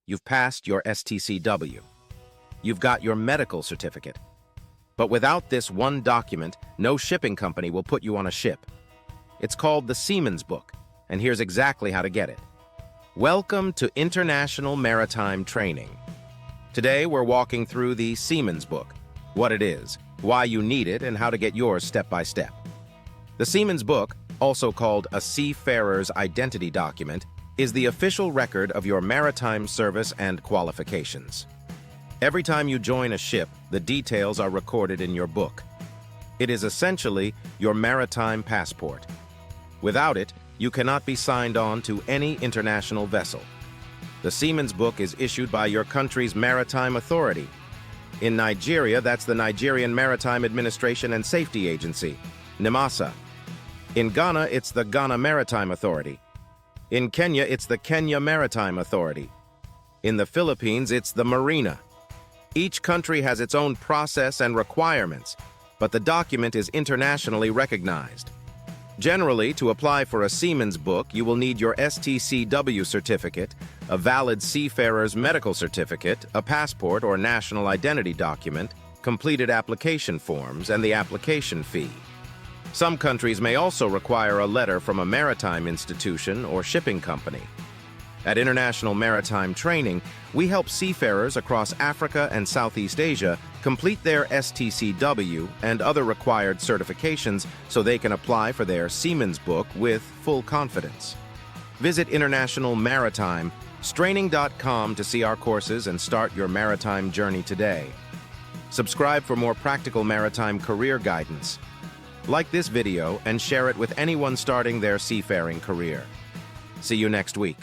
You've passed your STCW. You've got your medical certificate. But without this one document, no shipping company will put you on a ship. It's called the Seaman's Book, and here's exactly how to get it. Welcome to International Maritime Training. Today, we're walking through the Seaman's Book, what it is, why you need it, and how to get yours step by step. The Seaman's Book, also called a Seafarer's Identity Document, is the official record of your maritime service and qualifications. Every time you join a ship, the details are recorded in your book. It is essentially your maritime passport. Without it, you cannot be signed on to any international vessel. The Seaman's Book is issued by your country's maritime authority. In Nigeria, that's the Nigerian Maritime Administration and Safety Agency, NIMASA. In Ghana, it's the Ghana Maritime Authority. In Kenya, it's the Kenya Maritime Authority. In the Philippines, it's the Marina. Each country has its own process and requirements, but the document is internationally recognized. Generally, to apply for a Seaman's Book, you will need your STCW certificate, a valid seafarer's medical certificate, a passport or national identity document, completed application forms, and the application fee. Some countries may also require a letter from a maritime institution or shipping company. At International Maritime Training, we help seafarers across Africa and Southeast Asia complete their STCW and other required certifications so they can apply for their Seaman's Book with full confidence. Visit International Maritime, straining.com to see our courses and start your maritime journey today. Subscribe for more practical maritime career guidance. Like this video and share it with anyone starting their seafaring career. See you next week.